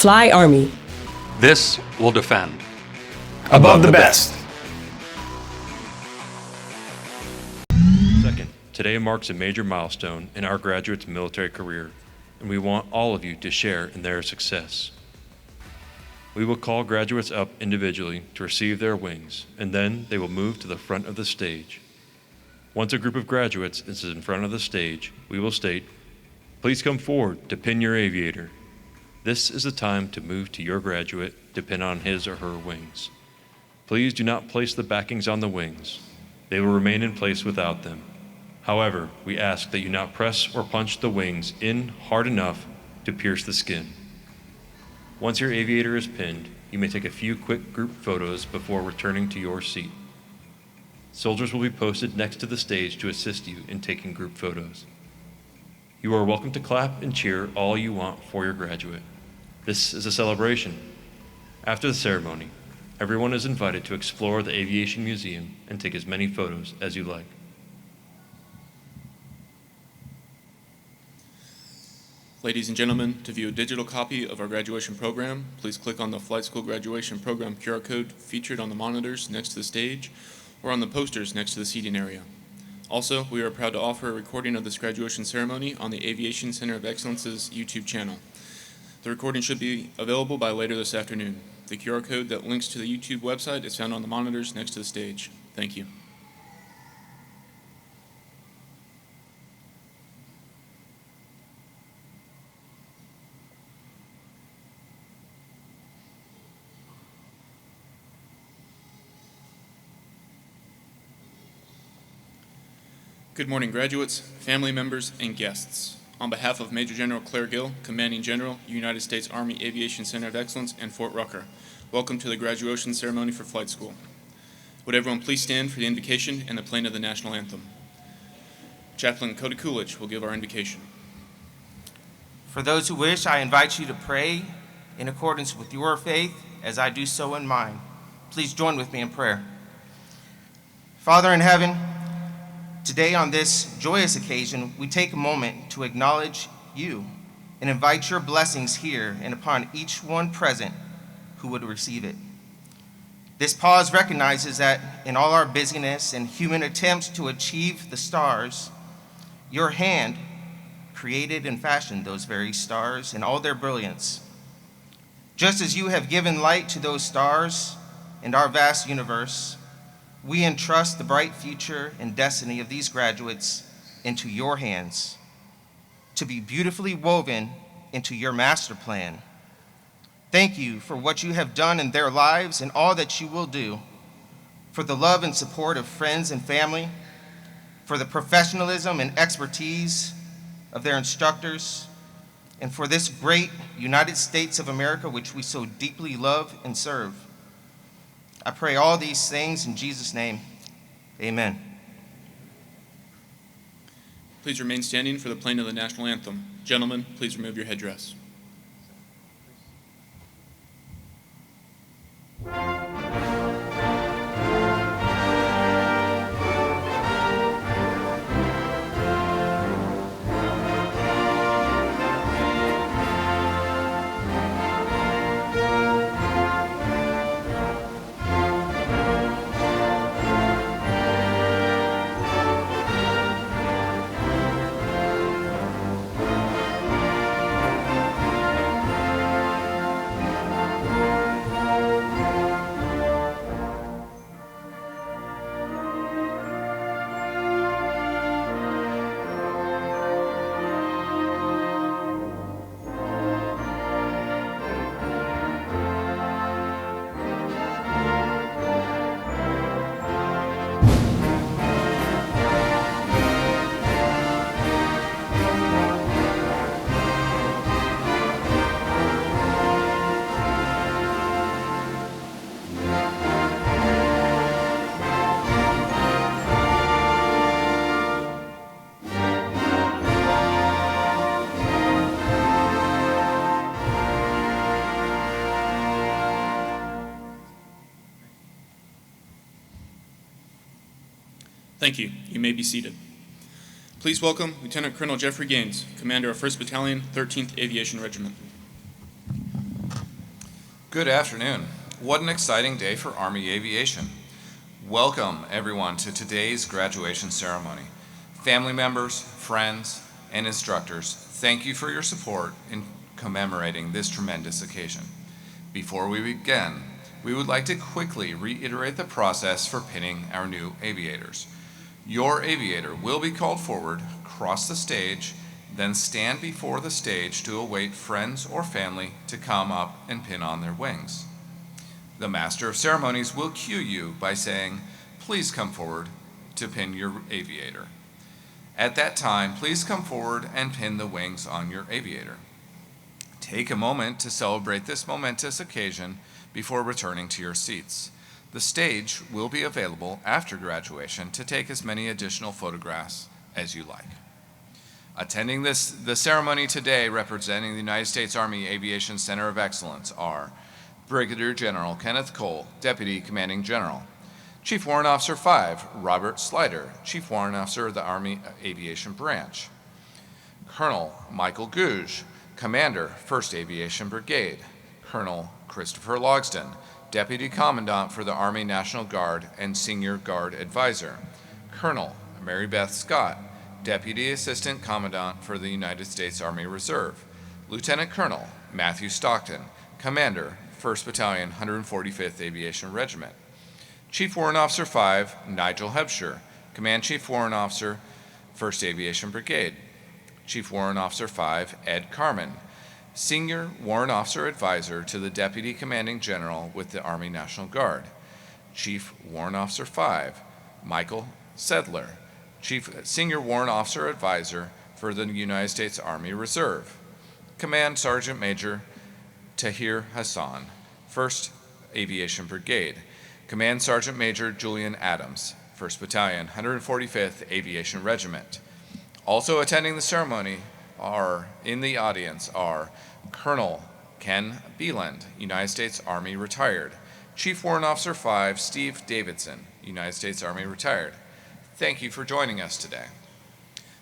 Fly Army. This will defend. Above the best. Second, today marks a major milestone in our graduates' military career, and we want all of you to share in their success. We will call graduates up individually to receive their wings, and then they will move to the front of the stage. Once a group of graduates is in front of the stage, we will state, "Please come forward to pin your aviator." This is the time to move to your graduate to pin on his or her wings. Please do not place the backings on the wings. They will remain in place without them. However, we ask that you not press or punch the wings in hard enough to pierce the skin. Once your aviator is pinned, you may take a few quick group photos before returning to your seat. Soldiers will be posted next to the stage to assist you in taking group photos. You are welcome to clap and cheer all you want for your graduate. This is a celebration. After the ceremony, everyone is invited to explore the Aviation Museum and take as many photos as you like. Ladies and gentlemen, to view a digital copy of our graduation program, please click on the Flight School Graduation Program QR code featured on the monitors next to the stage or on the posters next to the seating area. Also, we are proud to offer a recording of this graduation ceremony on the Aviation Center of Excellence's YouTube channel. The recording should be available by later this afternoon. The QR code that links to the YouTube website is found on the monitors next to the stage. Thank you. Good morning, graduates, family members, and guests. On behalf of Major General Claire Gill, Commanding General, United States Army Aviation Center of Excellence, and Fort Rucker, welcome to the graduation ceremony for flight school. Would everyone please stand for the invocation and the playing of the national anthem? Chaplain Cody Coolidge will give our invocation. For those who wish, I invite you to pray in accordance with your faith as I do so in mine. Please join with me in prayer. Father in heaven, today on this joyous occasion, we take a moment to acknowledge you and invite your blessings here and upon each one present who would receive it. This pause recognizes that in all our busyness and human attempts to achieve the stars, your hand created and fashioned those very stars in all their brilliance. Just as you have given light to those stars and our vast universe, we entrust the bright future and destiny of these graduates into your hands to be beautifully woven into your master plan. Thank you for what you have done in their lives and all that you will do, for the love and support of friends and family, for the professionalism and expertise of their instructors, and for this great United States of America which we so deeply love and serve. I pray all these things in Jesus' name. Amen. Please remain standing for the playing of the national anthem. Gentlemen, please remove your headdress. Thank you. You may be seated. Please welcome Lieutenant Colonel Jeffrey Gaines, Commander of 1st Battalion, 13th Aviation Regiment. Good afternoon. What an exciting day for Army Aviation. Welcome, everyone, to today's graduation ceremony. Family members, friends, and instructors, thank you for your support in commemorating this tremendous occasion. Before we begin, we would like to quickly reiterate the process for pinning our new aviators. Your aviator will be called forward, cross the stage, then stand before the stage to await friends or family to come up and pin on their wings. The Master of Ceremonies will cue you by saying, "Please come forward to pin your aviator." At that time, please come forward and pin the wings on your aviator. Take a moment to celebrate this momentous occasion before returning to your seats. The stage will be available after graduation to take as many additional photographs as you like. Attending the ceremony today representing the United States Army Aviation Center of Excellence are Brigadier General Kenneth Cole, Deputy Commanding General; Chief Warrant Officer 5, Robert Slider, Chief Warrant Officer of the Army Aviation Branch; Colonel Michael Gouge, Commander, 1st Aviation Brigade; Colonel Christopher Logsdon, Deputy Commandant for the Army National Guard and Senior Guard Advisor; Colonel Mary Beth Scott, Deputy Assistant Commandant for the United States Army Reserve; Lieutenant Colonel Matthew Stockton, Commander, 1st Battalion, 145th Aviation Regiment; Chief Warrant Officer 5, Nigel Hebsher, Command Chief Warrant Officer, 1st Aviation Brigade; Chief Warrant Officer 5, Ed Carman, Senior Warrant Officer Advisor to the Deputy Commanding General with the Army National Guard; Chief Warrant Officer 5, Michael Sedler, Senior Warrant Officer Advisor for the United States Army Reserve; Command Sergeant Major Tahir Hassan, 1st Aviation Brigade; Command Sergeant Major Julian Adams, 1st Battalion, 145th Aviation Regiment. Also attending the ceremony in the audience are Colonel Ken Beeland, United States Army Retired; Chief Warrant Officer 5, Steve Davidson, United States Army Retired. Thank you for joining us today.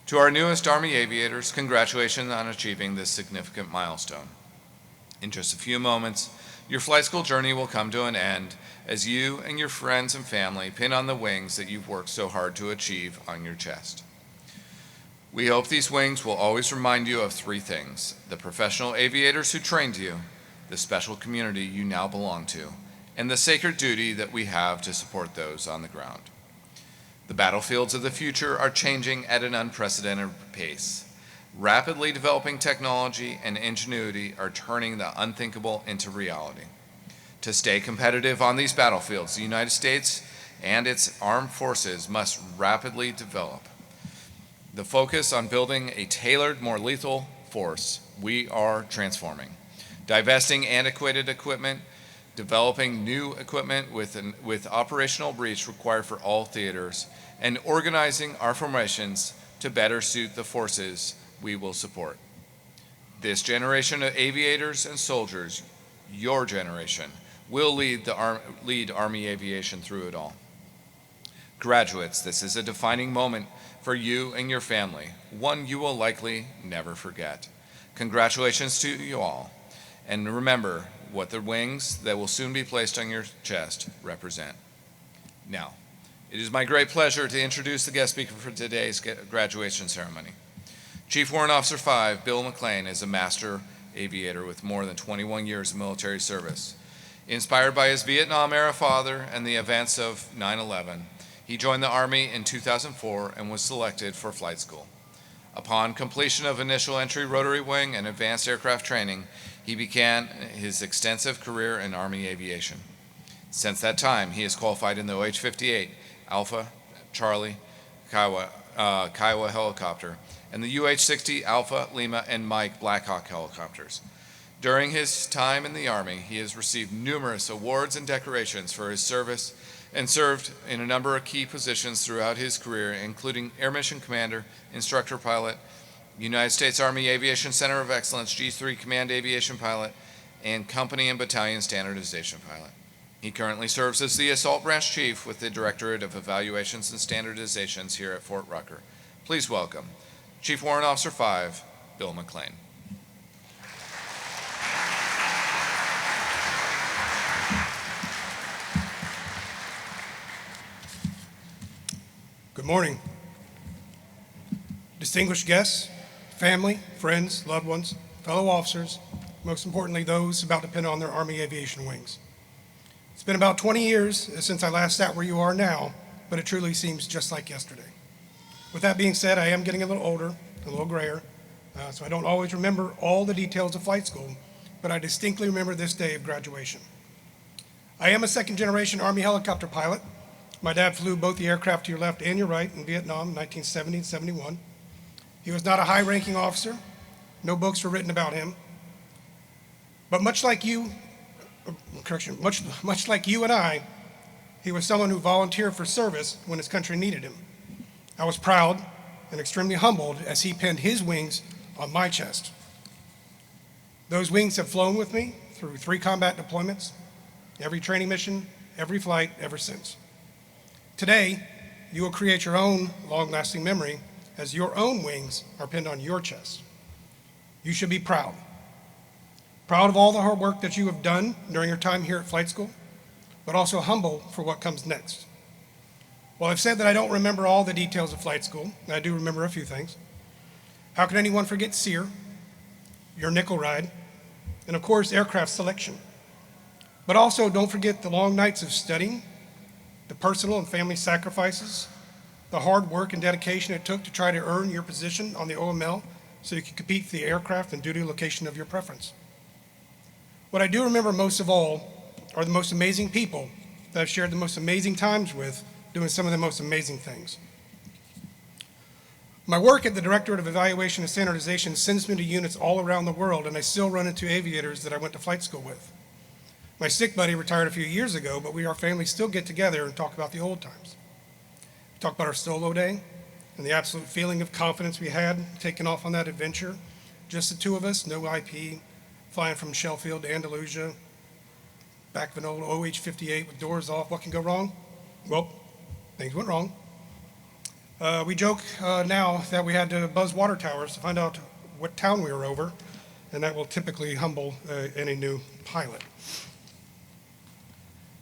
To our newest Army aviators, congratulations on achieving this significant milestone. In just a few moments, your flight school journey will come to an end as you and your friends and family pin on the wings that you've worked so hard to achieve on your chest. We hope these wings will always remind you of three things: the professional aviators who trained you, the special community you now belong to, and the sacred duty that we have to support those on the ground. The battlefields of the future are changing at an unprecedented pace. Rapidly developing technology and ingenuity are turning the unthinkable into reality. To stay competitive on these battlefields, the United States and its armed forces must rapidly develop. The focus on building a tailored, more lethal force, we are transforming. Divesting antiquated equipment, developing new equipment with operational reach required for all theaters, and organizing our formations to better suit the forces we will support. This generation of aviators and soldiers, your generation, will lead Army Aviation through it all. Graduates, this is a defining moment for you and your family, one you will likely never forget. Congratulations to you all, and remember what the wings that will soon be placed on your chest represent. Now, it is my great pleasure to introduce the guest speaker for today's graduation ceremony. Chief Warrant Officer 5, Bill McLean, is a master aviator with more than 21 years of military service. Inspired by his Vietnam-era father and the events of 9/11, he joined the Army in 2004 and was selected for flight school. Upon completion of initial entry rotary wing and advanced aircraft training, he began his extensive career in Army aviation. Since that time, he has qualified in the OH-58 Alpha Charlie Kiowa helicopter and the UH-60 Alpha Lima and Mike Black Hawk helicopters. During his time in the Army, he has received numerous awards and decorations for his service and served in a number of key positions throughout his career, including Air Mission Commander, Instructor Pilot, United States Army Aviation Center of Excellence G3 Command Aviation Pilot, and Company and Battalion Standardization Pilot. He currently serves as the Assault Branch Chief with the Directorate of Evaluations and Standardizations here at Fort Rucker. Please welcome Chief Warrant Officer 5, Bill McLean. morning. Distinguished guests, family, friends, loved ones, fellow officers, most importantly, those about to depend on their Army Aviation wings. It's been about 20 years since I last sat where you are now, but it truly seems just like yesterday. With that being said, I am getting a little older, a little grayer, so I don't always remember all the details of flight school, but I distinctly remember this day of graduation. I am a second-generation Army helicopter pilot. My dad flew both the aircraft to your left and your right in Vietnam in 1970 and 71. He was not a high-ranking officer. No books were written about him. But much like you and I, he was someone who volunteered for service when his country needed him. I was proud and extremely humbled as he pinned his wings on my chest. Those wings have flown with me through 3 combat deployments, every training mission, every flight ever since. Today, you will create your own long-lasting memory as your own wings are pinned on your chest. You should be proud. Proud of all the hard work that you have done during your time here at flight school, but also humble for what comes next. While I've said that I don't remember all the details of flight school, I do remember a few things. How can anyone forget SEER, your nickel ride, and of course, aircraft selection? But also don't forget the long nights of studying, the personal and family sacrifices, the hard work and dedication it took to try to earn your position on the OML so you could compete for the aircraft and duty location of your preference. What I do remember most of all are the most amazing people that I've shared the most amazing times with, doing some of the most amazing things. My work at the Directorate of Evaluation and Standardization sends me to units all around the world, and I still run into aviators that I went to flight school with. My sick buddy retired a few years ago, but our family still get together and talk about the old times. We talk about our solo day and the absolute feeling of confidence we had taking off on that adventure. Just the 2 of us, no IP, flying from Sheffield to Andalusia, back of an old OH-58 with doors off. What can go wrong? Well, things went wrong. We joke now that we had to buzz water towers to find out what town we were over, and that will typically humble any new pilot.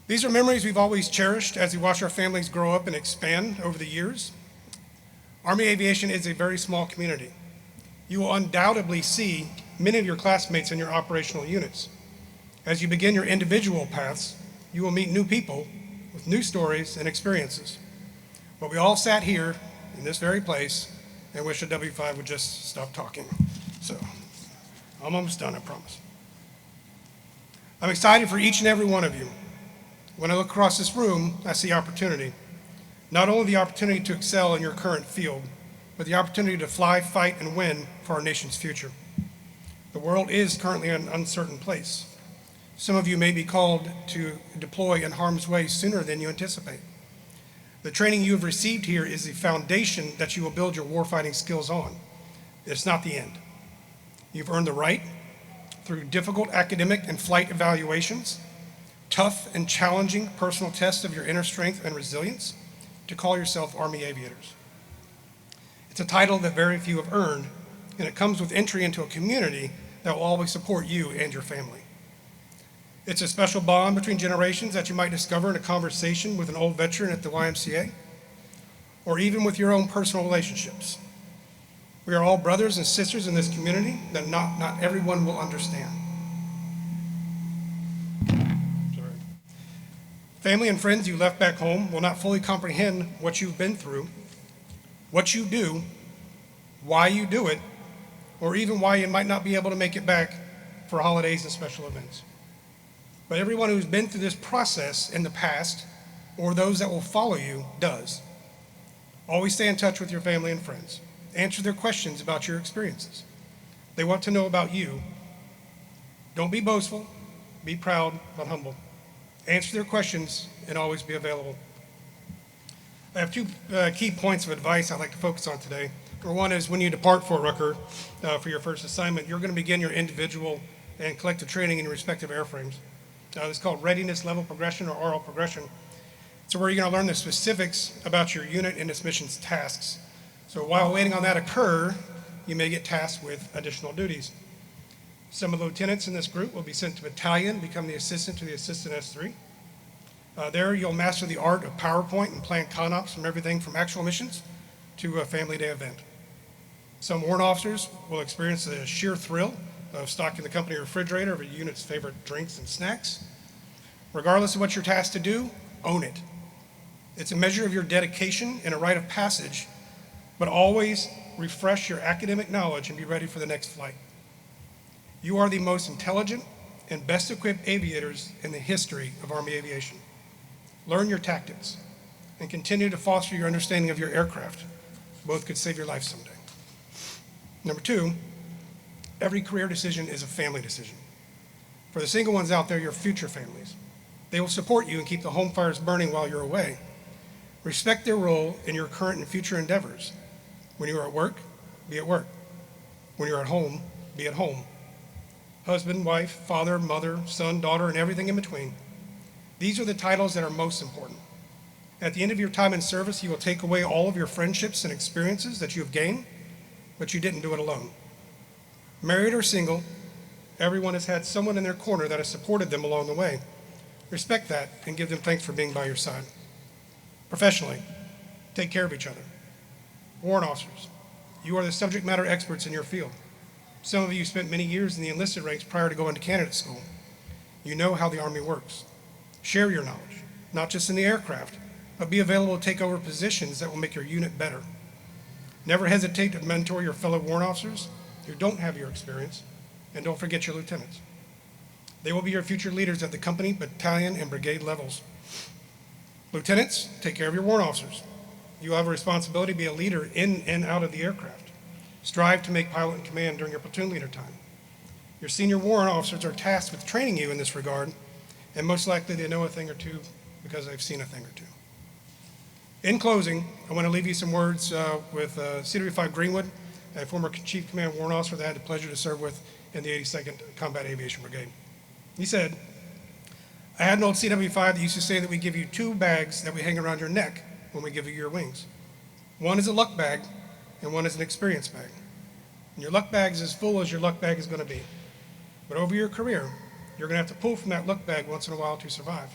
These are memories we've always cherished as we watch our families grow up and expand over the years. Army Aviation is a very small community. You will undoubtedly see many of your classmates in your operational units. As you begin your individual paths, you will meet new people with new stories and experiences. But we all sat here in this very place and wish the W5 would just stop talking. So I'm almost done, I promise. I'm excited for each and every one of you. When I look across this room, I see opportunity. Not only the opportunity to excel in your current field, but the opportunity to fly, fight, and win for our nation's future. The world is currently an uncertain place. Some of you may be called to deploy in harm's way sooner than you anticipate. The training you have received here is the foundation that you will build your warfighting skills on. It's not the end. You've earned the right, through difficult academic and flight evaluations, tough and challenging personal tests of your inner strength and resilience, to call yourself Army Aviators. It's a title that very few have earned, and it comes with entry into a community that will always support you and your family. It's a special bond between generations that you might discover in a conversation with an old veteran at the YMCA, or even with your own personal relationships. We are all brothers and sisters in this community that not everyone will understand. Family and friends you left back home will not fully comprehend what you've been through, what you do, why you do it, or even why you might not be able to make it back for holidays and special events. But everyone who's been through this process in the past, or those that will follow you, does. Always stay in touch with your family and friends. Answer their questions about your experiences. They want to know about you. Don't be boastful, be proud, but humble. Answer their questions and always be available. I have 2 key points of advice I'd like to focus on today. Number 1 is when you depart Fort Rucker for your first assignment, you're going to begin your individual and collective training in your respective airframes. It's called readiness level progression, or RL progression. So where you're going to learn the specifics about your unit and its mission's tasks. So while waiting on that to occur, you may get tasked with additional duties. Some of the lieutenants in this group will be sent to battalion, become the assistant to the assistant S3. There, you'll master the art of PowerPoint and plan ConOps from everything from actual missions to a family day event. Some warrant officers will experience the sheer thrill of stocking the company refrigerator of a unit's favorite drinks and snacks. Regardless of what you're tasked to do, own it. It's a measure of your dedication and a rite of passage, but always refresh your academic knowledge and be ready for the next flight. You are the most intelligent and best equipped aviators in the history of Army aviation. Learn your tactics and continue to foster your understanding of your aircraft. Both could save your life someday. Number two, every career decision is a family decision. For the single ones out there, your future families. They will support you and keep the home fires burning while you're away. Respect their role in your current and future endeavors. When you are at work, be at work. When you're at home, be at home. Husband, wife, father, mother, son, daughter, and everything in between. These are the titles that are most important. At the end of your time in service, you will take away all of your friendships and experiences that you have gained, but you didn't do it alone. Married or single, everyone has had someone in their corner that has supported them along the way. Respect that and give them thanks for being by your side. Professionally, take care of each other. Warrant officers, you are the subject matter experts in your field. Some of you spent many years in the enlisted ranks prior to going to candidate school. You know how the Army works. Share your knowledge, not just in the aircraft, but be available to take over positions that will make your unit better. Never hesitate to mentor your fellow warrant officers who don't have your experience, and don't forget your lieutenants. They will be your future leaders at the company, battalion, and brigade levels. Lieutenants, take care of your warrant officers. You have a responsibility to be a leader in and out of the aircraft. Strive to make pilot in command during your platoon leader time. Your senior warrant officers are tasked with training you in this regard, and most likely they know a thing or two because they've seen a thing or two. In closing, I want to leave you some words with CW5 Greenwood, a former Chief Command Warrant Officer that I had the pleasure to serve with in the 82nd Combat Aviation Brigade. He said, "I had an old CW5 that used to say that we give you two bags that we hang around your neck when we give you your wings. One is a luck bag, and one is an experience bag. And your luck bag is as full as your luck bag is going to be. But over your career, you're going to have to pull from that luck bag once in a while to survive.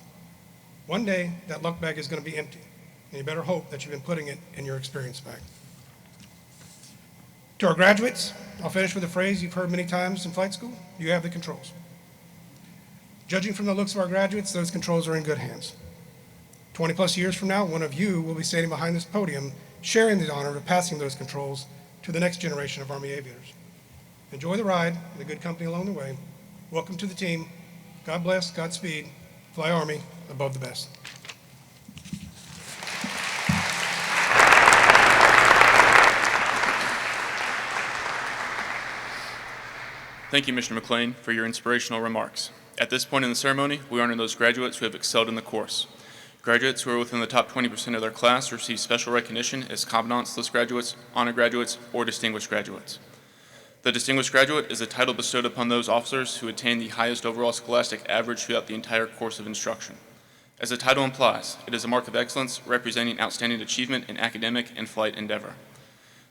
One day, that luck bag is going to be empty, and you better hope that you've been putting it in your experience bag." To our graduates, I'll finish with a phrase you've heard many times in flight school: you have the controls. Judging from the looks of our graduates, those controls are in good hands. 20 plus years from now, one of you will be standing behind this podium, sharing the honor of passing those controls to the next generation of Army aviators. Enjoy the ride and the good company along the way. Welcome to the team. God bless, Godspeed. Fly Army, above the best. Thank you, Mr. McLean, for your inspirational remarks. At this point in the ceremony, we honor those graduates who have excelled in the course. Graduates who are within the top 20% of their class receive special recognition as Commandant's List graduates, honor graduates, or distinguished graduates. The distinguished graduate is a title bestowed upon those officers who attain the highest overall scholastic average throughout the entire course of instruction. As the title implies, it is a mark of excellence representing outstanding achievement in academic and flight endeavor.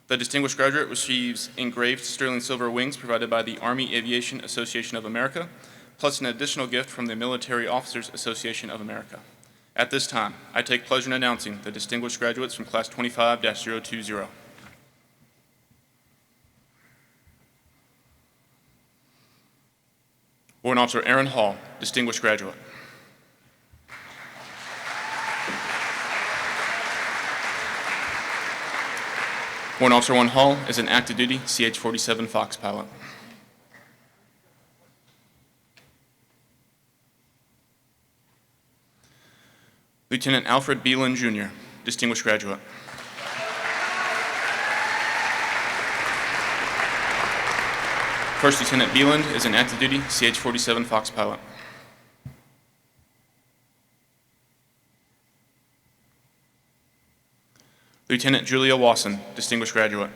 The distinguished graduate receives engraved sterling silver wings provided by the Army Aviation Association of America, plus an additional gift from the Military Officers Association of America. At this time, I take pleasure in announcing the distinguished graduates from Class 25-020. Warrant Officer Aaron Hall, distinguished graduate. Warrant Officer 1 Hall is an active duty CH-47 Fox pilot. Lieutenant Alfred Beelan, Jr., distinguished graduate. First Lieutenant Beeland is an active duty CH-47 Fox pilot. Lieutenant Julia Wasson, distinguished graduate.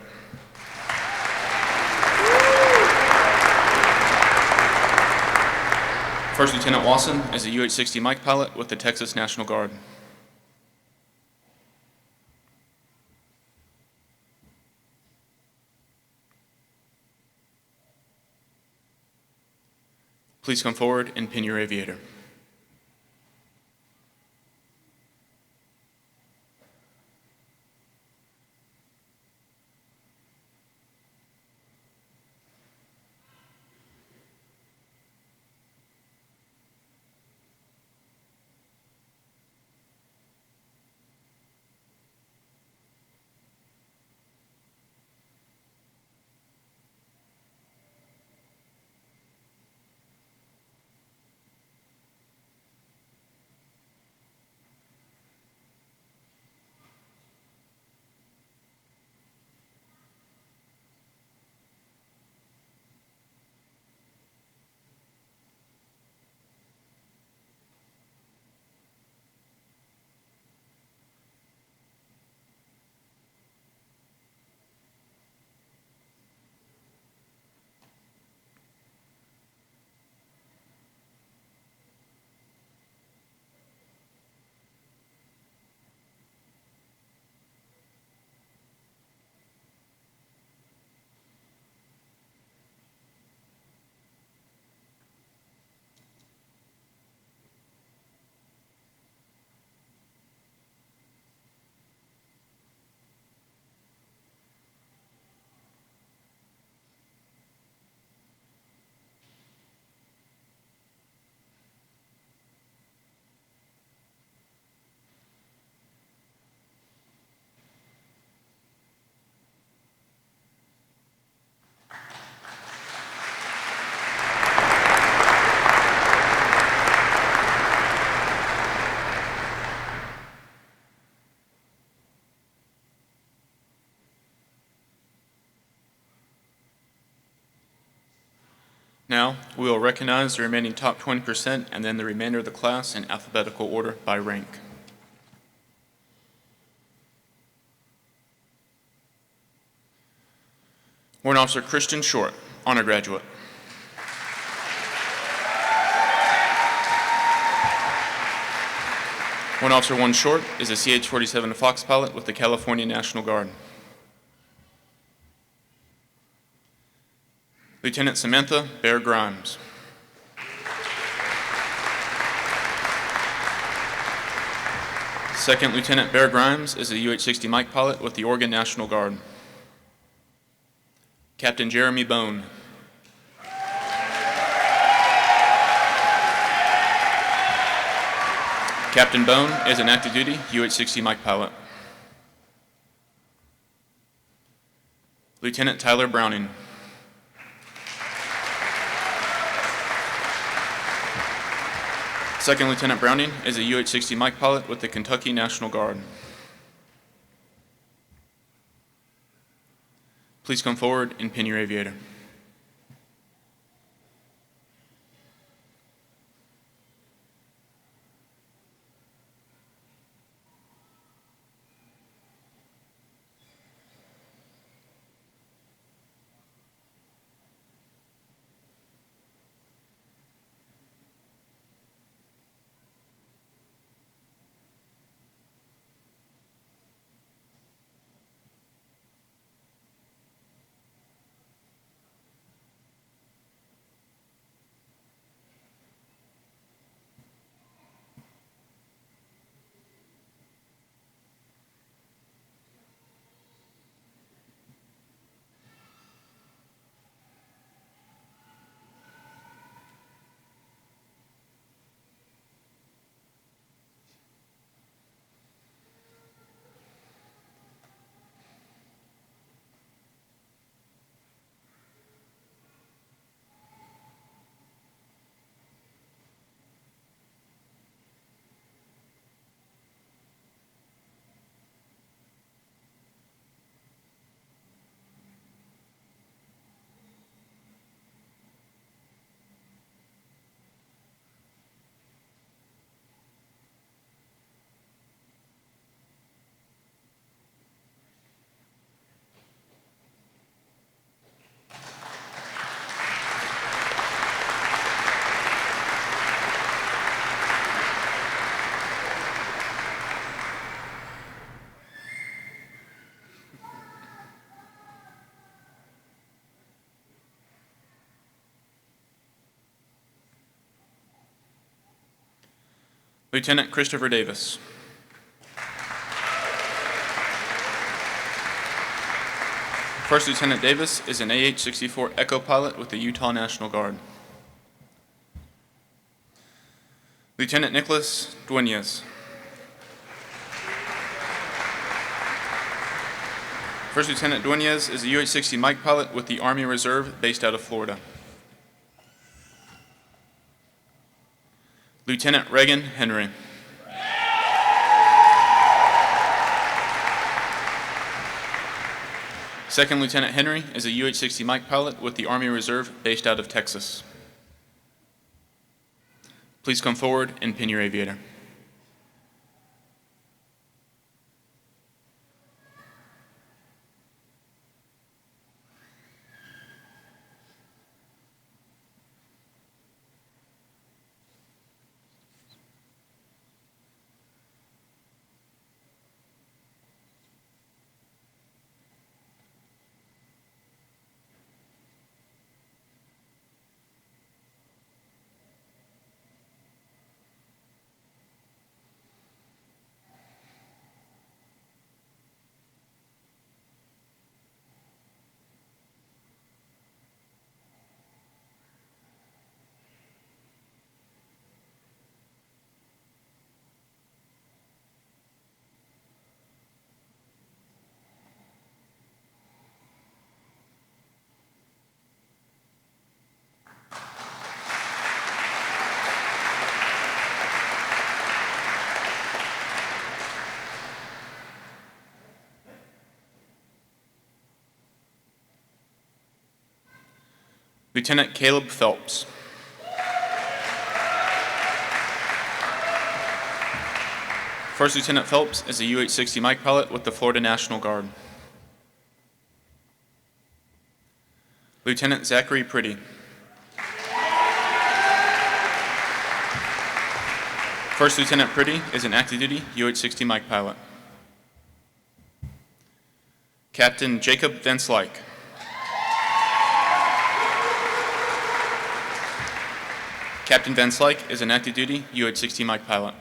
First Lieutenant Wasson is a UH-60 Mike pilot with the Texas National Guard. Please come forward and pin your aviator. Now, we will recognize the remaining top 20% and then the remainder of the class in alphabetical order by rank. Warrant Officer Christian Short, honor graduate. Warrant Officer 1 Short is a CH-47 Fox pilot with the California National Guard. Lieutenant Samantha Bear Grimes. Second Lieutenant Bear Grimes is a UH-60 Mike pilot with the Oregon National Guard. Captain Jeremy Bone. Captain Bone is an active duty UH-60 Mike pilot. Lieutenant Tyler Browning. Second Lieutenant Browning is a UH-60 Mike pilot with the Kentucky National Guard. Please come forward and pin your aviator. Lieutenant Christopher Davis. First Lieutenant Davis is an AH-64 Echo pilot with the Utah National Guard. Lieutenant Nicholas Dueñas. First Lieutenant Dueñas is a UH-60 Mike pilot with the Army Reserve based out of Florida. Lieutenant Reagan Henry. Second Lieutenant Henry is a UH-60 Mike pilot with the Army Reserve based out of Texas. Please come forward and pin your aviator. Lieutenant Caleb Phelps. First Lieutenant Phelps is a UH-60 Mike pilot with the Florida National Guard. Lieutenant Zachary Pretty. First Lieutenant Pretty is an active duty UH-60 Mike pilot. Captain Jacob Van Slyke. Captain Van Slyke is an active duty UH-60 Mike pilot.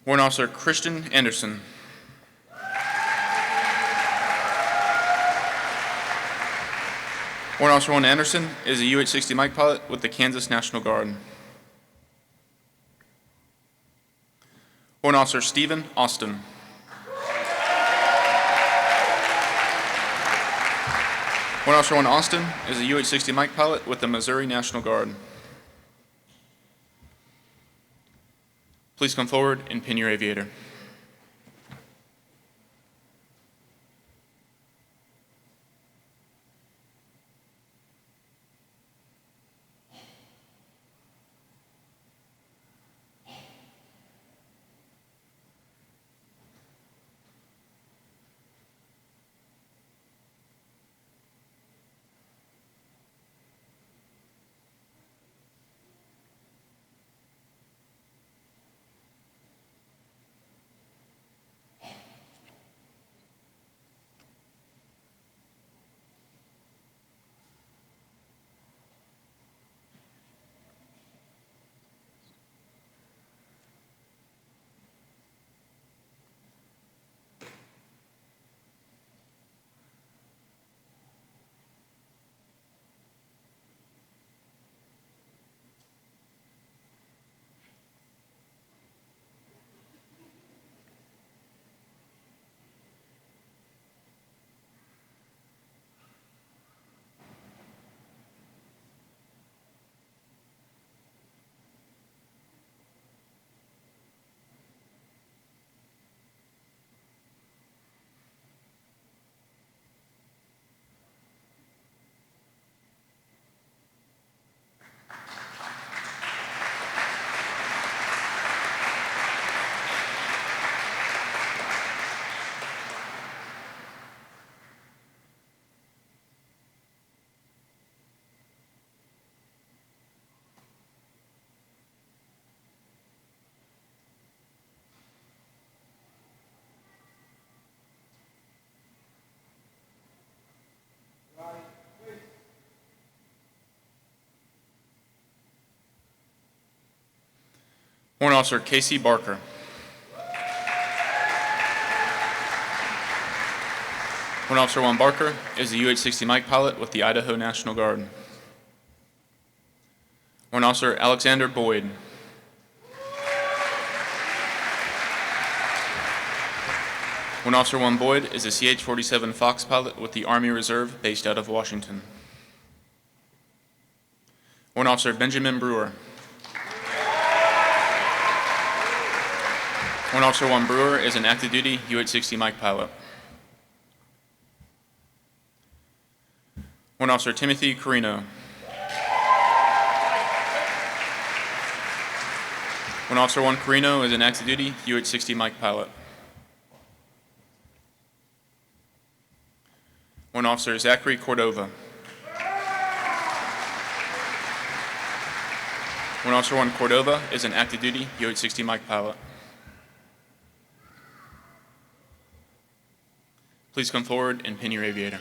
Warrant Officer Christian Anderson. Warrant Officer 1 Anderson is a UH-60 Mike pilot with the Kansas National Guard. Warrant Officer Stephen Austin. Warrant Officer 1 Austin is a UH-60 Mike pilot with the Missouri National Guard. Please come forward and pin your aviator. Warrant Officer Casey Barker. Warrant Officer 1 Barker is a UH-60 Mike pilot with the Idaho National Guard. Warrant Officer Alexander Boyd. Warrant Officer 1 Boyd is a CH-47 Fox pilot with the Army Reserve based out of Washington. Warrant Officer Benjamin Brewer. Warrant Officer 1 Brewer is an active duty UH-60 Mike pilot. Warrant Officer Timothy Carino. Warrant Officer 1 Carino is an active duty UH-60 Mike pilot. Warrant Officer Zachary Cordova. Warrant Officer 1 Cordova is an active duty UH-60 Mike pilot. Please come forward and pin your aviator.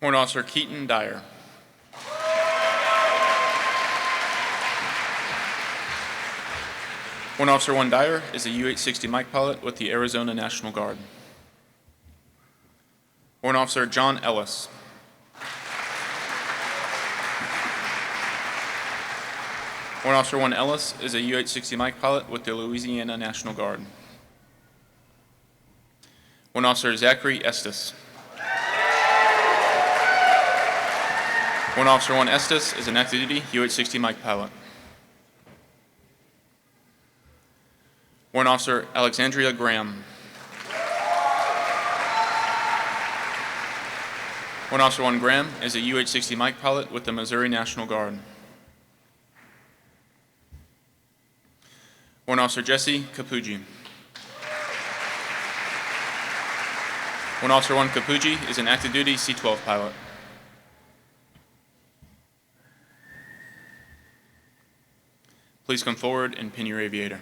Warrant Officer Keaton Dyer. Warrant Officer 1 Dyer is a U-860 Mike pilot with the Arizona National Guard. Warrant Officer John Ellis. Warrant Officer 1 Ellis is a U-860 Mike pilot with the Louisiana National Guard. Warrant Officer Zachary Estes. Warrant Officer 1 Estes is an active duty U-860 Mike pilot. Warrant Officer Alexandria Graham. Warrant Officer 1 Graham is a U-860 Mike pilot with the Missouri National Guard. Warrant Officer Jesse Capucci. Warrant Officer 1 Capucci is an active duty C-12 pilot. Please come forward and pin your aviator.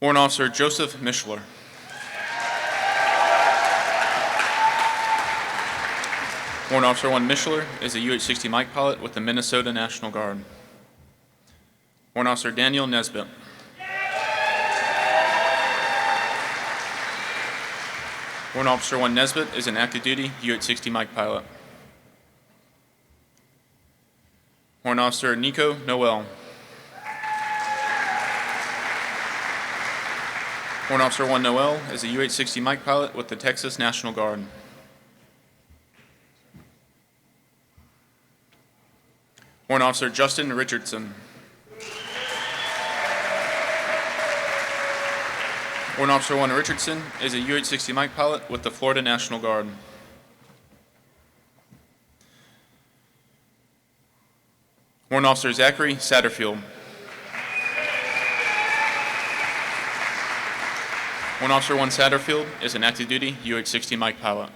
Warrant Officer Joseph Mishler. Warrant Officer 1 Mishler is a U-860 Mike pilot with the Minnesota National Guard. Warrant Officer Daniel Nesbitt. Warrant Officer 1 Nesbitt is an active duty U-860 Mike pilot. Warrant Officer Nico Noel. Warrant Officer 1 Noel is a U-860 Mike pilot with the Texas National Guard. Warrant Officer Justin Richardson. Warrant Officer 1 Richardson is a U-860 Mike pilot with the Florida National Guard. Warrant Officer Zachary Satterfield. Warrant Officer 1 Satterfield is an active duty U-860 Mike pilot.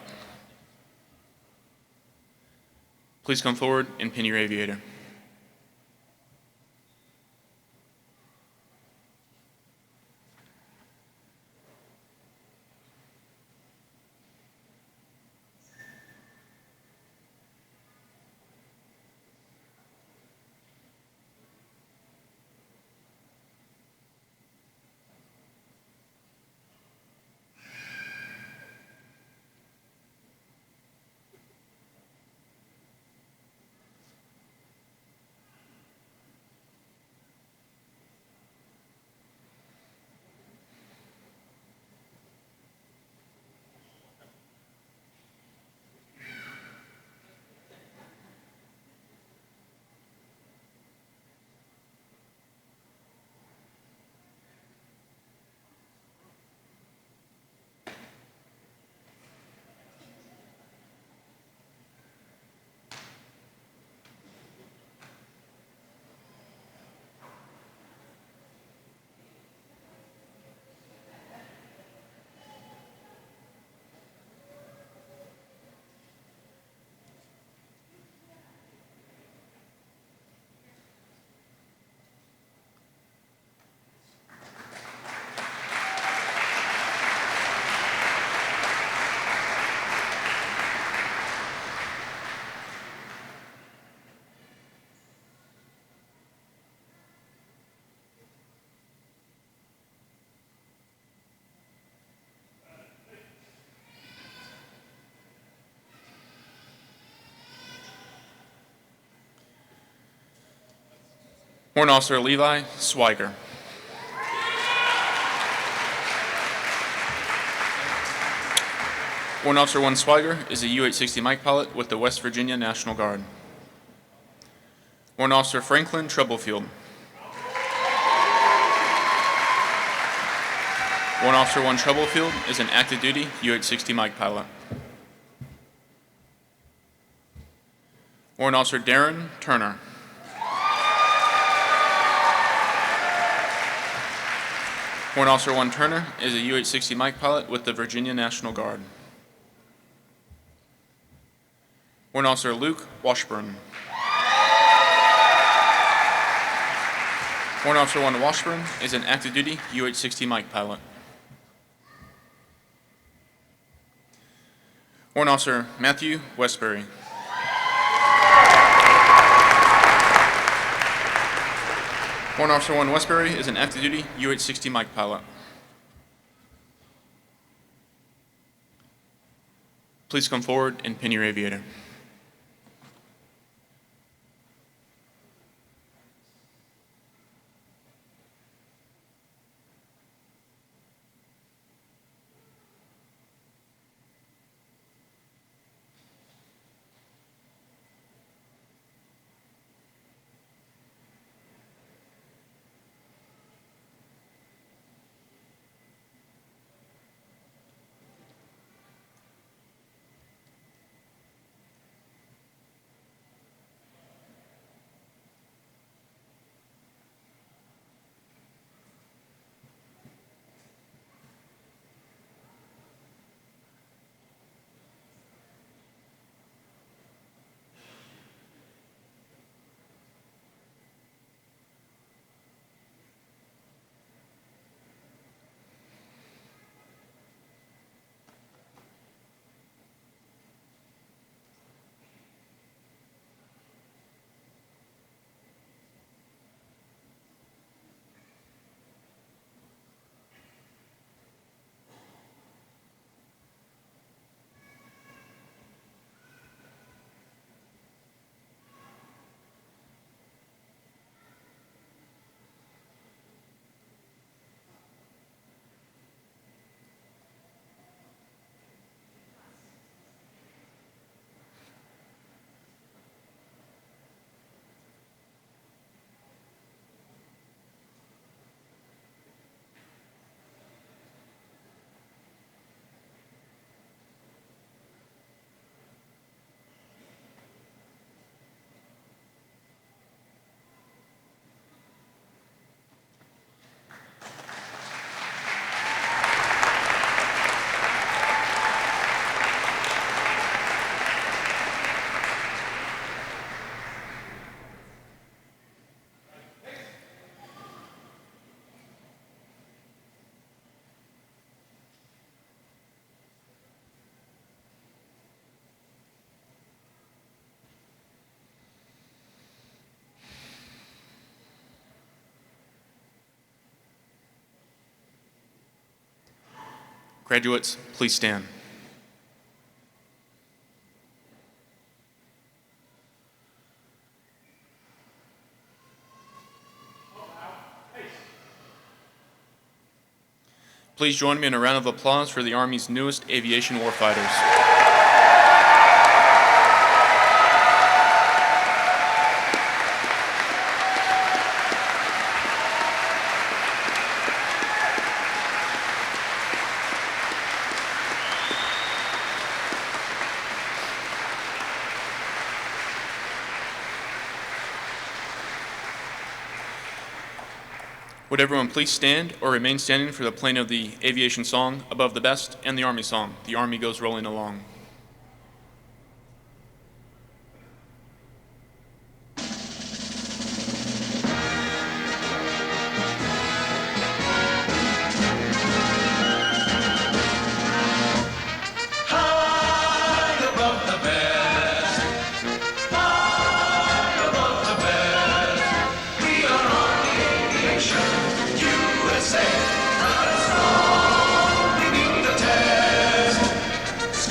Please come forward and pin your aviator. Warrant Officer Levi Swiger. Warrant Officer 1 Swiger is a U-860 Mike pilot with the West Virginia National Guard. Warrant Officer Franklin Troublefield. Warrant Officer 1 Troublefield is an active duty U-860 Mike pilot. Warrant Officer Darren Turner. Warrant Officer 1 Turner is a U-860 Mike pilot with the Virginia National Guard. Warrant Officer Luke Washburn. Warrant Officer 1 Washburn is an active duty U-860 Mike pilot. Warrant Officer Matthew Westbury. Warrant Officer 1 Westbury is an active duty U-860 Mike pilot. Please come forward and pin your aviator. Graduates, please stand. Please join me in a round of applause for the Army's newest aviation warfighters. Would everyone please stand or remain standing for the playing of the aviation song, Above the Best, and the Army song, The Army Goes Rolling Along.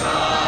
Sky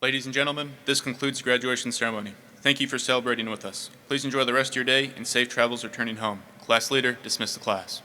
Ladies and gentlemen, this concludes the graduation ceremony. Thank you for celebrating with us. Please enjoy the rest of your day and safe travels returning home. Class leader, dismiss the class.